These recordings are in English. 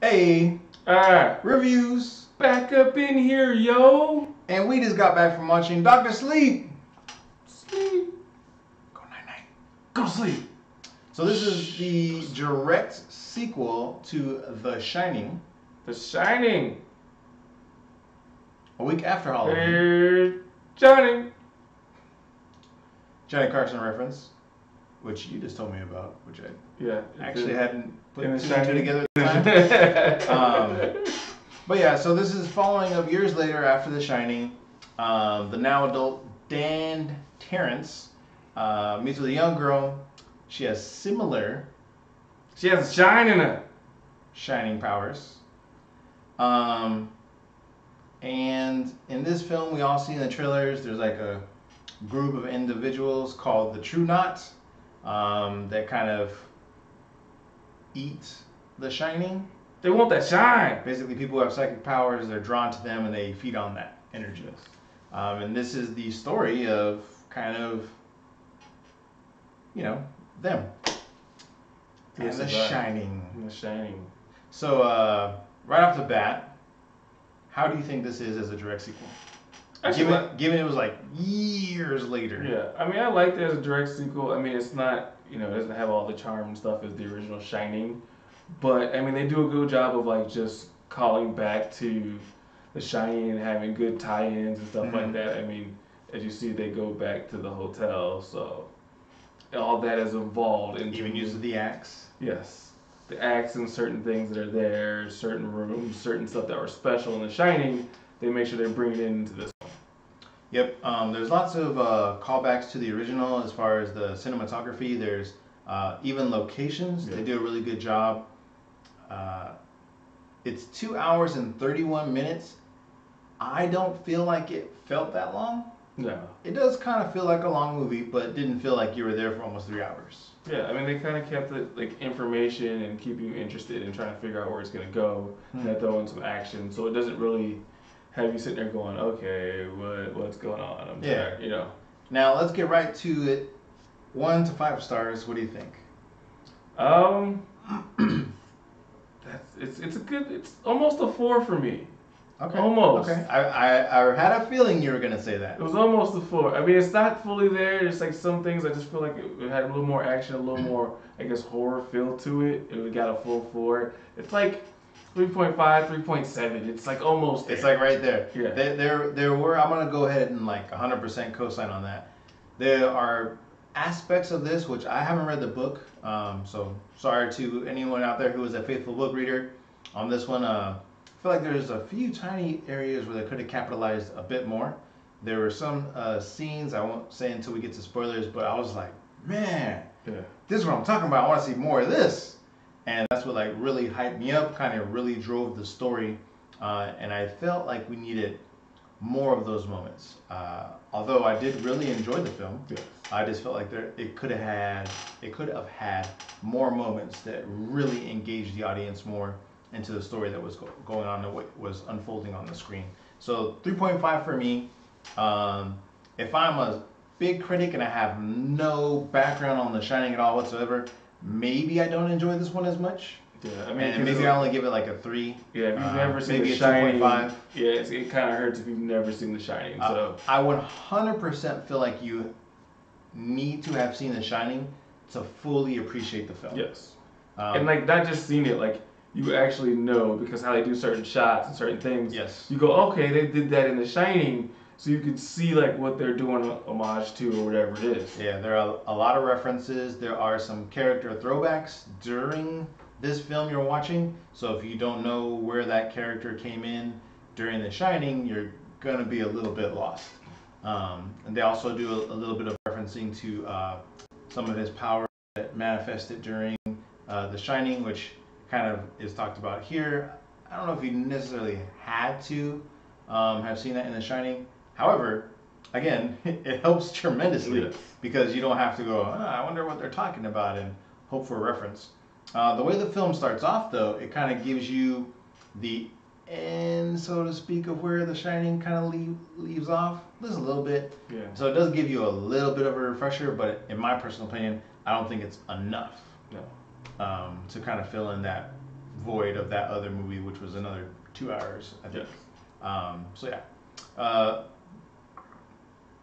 Hey, Alright, reviews. back up in here, yo. And we just got back from watching Doctor Sleep. Sleep. Go night night. Go to sleep. So this is the direct sequel to The Shining, The Shining. a week after Halloween. Hey, Johnny. Johnny Carson reference, which you just told me about, which I Yeah. actually hadn't put in two The and two Shining. together at the time. But yeah, so this is following up years later after The Shining. The now adult Dan Terrence meets with a young girl. She has similar She has a shine in her. shining powers. And in this film, we all see in the trailers, there's like a group of individuals called the True Knot that kind of eat the Shining. They want that shine. Basically, people who have psychic powers, they're drawn to them and they feed on that energy. And this is the story of kind of, them. And Yes, the it's right. Shining. The Shining. So, right off the bat, how do you think this is as a direct sequel? Actually, Given it was like years later. yeah. I mean, I liked it as a direct sequel. I mean, it's not, it doesn't have all the charm and stuff as the original Shining. But, I mean, they do a good job of, like, just calling back to The Shining and having good tie-ins and stuff like Mhm. that. I mean, as you see, they go back to the hotel, so all that is involved into... Even uses the axe. Yes. The acts and certain things that are there, certain rooms, certain stuff that were special in The Shining, they make sure they bring it into this one. Yep. There's lots of callbacks to the original as far as the cinematography. There's even locations. Yeah. They do a really good job. It's 2 hours and 31 minutes. I don't feel like it felt that long. No. It does kind of feel like a long movie, but it didn't feel like you were there for almost 3 hours. Yeah, I mean, they kind of kept it like information and keep you interested in trying to figure out where it's going to go and they throw in some action. So it doesn't really have you sitting there going, okay, what's going on? I'm Yeah. tired, Now let's get right to it. 1 to 5 stars. What do you think? It's almost a 4 for me. Okay. Almost. Okay. I had a feeling you were gonna say that. It was almost a 4. I mean, it's not fully there. There's like some things I just feel like it had a little more action, a little more, I guess, horror feel to it. It got a full 4. It's like 3.5, 3.7. It's like almost there. It's like right there. Yeah. There were. I'm gonna go ahead and like 100% co-sign on that. There are aspects of this which I haven't read the book. So sorry to anyone out there who is a faithful book reader. On this one, I feel like there's a few tiny areas where they could have capitalized a bit more. There were some scenes, I won't say until we get to spoilers, but I was like, man, Yeah. this is what I'm talking about. I want to see more of this. And that's what like really hyped me up, kind of really drove the story. And I felt like we needed more of those moments. Although I did really enjoy the film, Yeah. I just felt like it could have had more moments that really engaged the audience more into the story that was going on and what was unfolding on the screen. So 3.5 for me. If I'm a big critic and I have no background on The Shining at all whatsoever, maybe I don't enjoy this one as much. Yeah, I mean, And maybe I only give it like a 3. Yeah, if you've never seen maybe The a Shining, 2.5. yeah, it kind of hurts if you've never seen The Shining. So I 100% feel like you need to have seen The Shining to fully appreciate the film. yes, Um, and like not just seen it, like you actually know because how they do certain shots and certain things. Yes. You go, okay, they did that in The Shining, so you can see like what they're doing homage to or whatever it is. Yeah, there are a lot of references. There are some character throwbacks during this film you're watching. So if you don't know where that character came in during The Shining, you're gonna be a little bit lost. And they also do a little bit of referencing to some of his powers that manifested during The Shining, which kind of is talked about here. I don't know if you necessarily had to have seen that in The Shining. However, again, it helps tremendously Yes. because you don't have to go, I wonder what they're talking about and hope for a reference. The way the film starts off, though, it kind of gives you the end, so to speak, of where The Shining kind of leaves off, just a little bit. Yeah. So it does give you a little bit of a refresher, but in my personal opinion, I don't think it's enough No. to kind of fill in that void of that other movie, which was another 2 hours, I think. Yes. So yeah,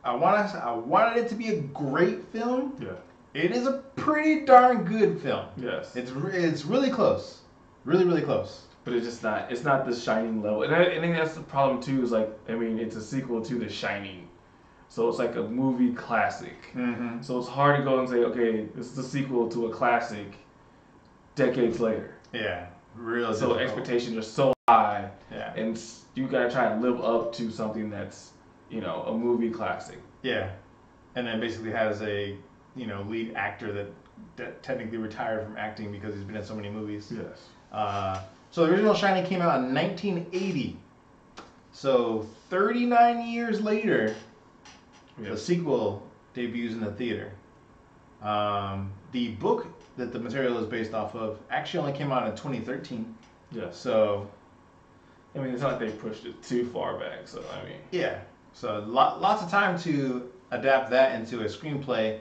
I wanted it to be a great film. Yeah. It is a pretty darn good film. Yes. It's really close, really close. But it's just not. It's not the Shining level, and I think that's the problem too. Is like, I mean, it's a sequel to The Shining, so it's like a movie classic. Mm-hmm. So it's hard to go and say, okay, this is the sequel to a classic, decades later. Yeah, real. So difficult. expectations are so high, Yeah. and you gotta try and live up to something that's, you know, a movie classic. Yeah, and then basically has a lead actor that technically retired from acting because he's been in so many movies. Yes. So the original Shining came out in 1980. So 39 years later, the Yes. sequel debuts in the theater. The book that the material is based off of actually only came out in 2013. Yes. So I mean, it's not like they pushed it too far back. So I mean. yeah, so lots of time to adapt that into a screenplay.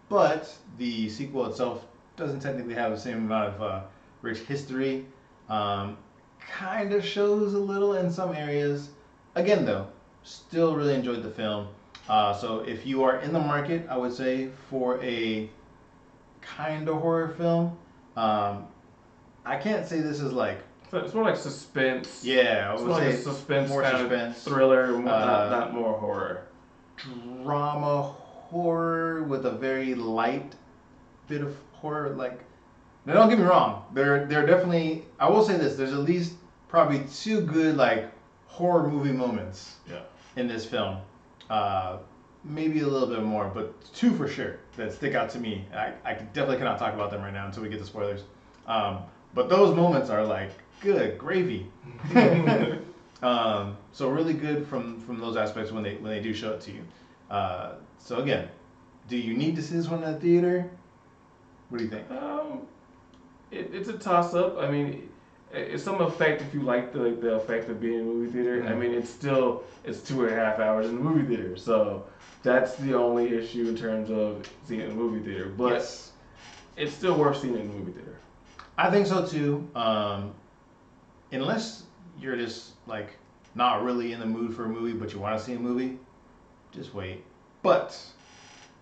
But the sequel itself doesn't technically have the same amount of rich history. Kind of shows a little in some areas. Again, though, still really enjoyed the film. So if you are in the market, I would say for a kind of horror film, I can't say this is like. So it's more like suspense. Yeah, I It's would more like say a suspense, more kind suspense. of thriller, more, not more horror. Drama horror with a very light bit of horror. Like, now don't get me wrong, there are definitely. I will say this: there's at least probably 2 good like horror movie moments Yeah. in this film. Maybe a little bit more, but 2 for sure that stick out to me. I definitely cannot talk about them right now until we get to spoilers. But those moments are like good gravy. So really good from those aspects when they do show it to you. So again, do you need to see this one in the theater? What do you think? It's a toss up. I mean, it's some effect if you like the effect of being in a movie theater. Mm-hmm. I mean, it's 2.5 hours in the movie theater, so that's the only issue in terms of seeing it in the movie theater. But Yes. it's still worth seeing it in the movie theater. I think so too. Unless you're just like not really in the mood for a movie, but you want to see a movie, just wait. But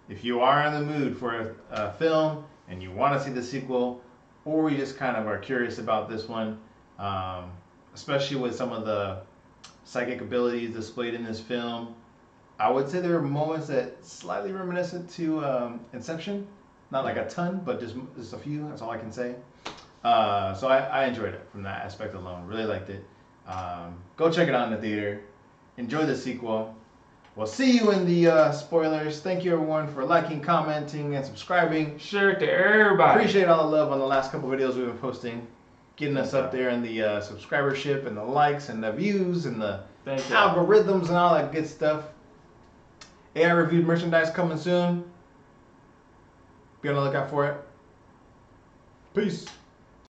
if you are in the mood for a film and you want to see the sequel, or you just kind of are curious about this one, especially with some of the psychic abilities displayed in this film, I would say there are moments that slightly reminiscent to Inception. Not like a ton, but just a few. That's all I can say. So I enjoyed it from that aspect alone. Really liked it. Go check it out in the theater. Enjoy the sequel. We'll see you in the spoilers. Thank you everyone for liking, commenting, and subscribing. Share it to everybody. Appreciate all the love on the last couple videos we've been posting. Getting us up there in the subscribership and the likes and the views and the Thank you. algorithms and all that good stuff. AI reviewed merchandise coming soon. Be on the lookout for it. Peace.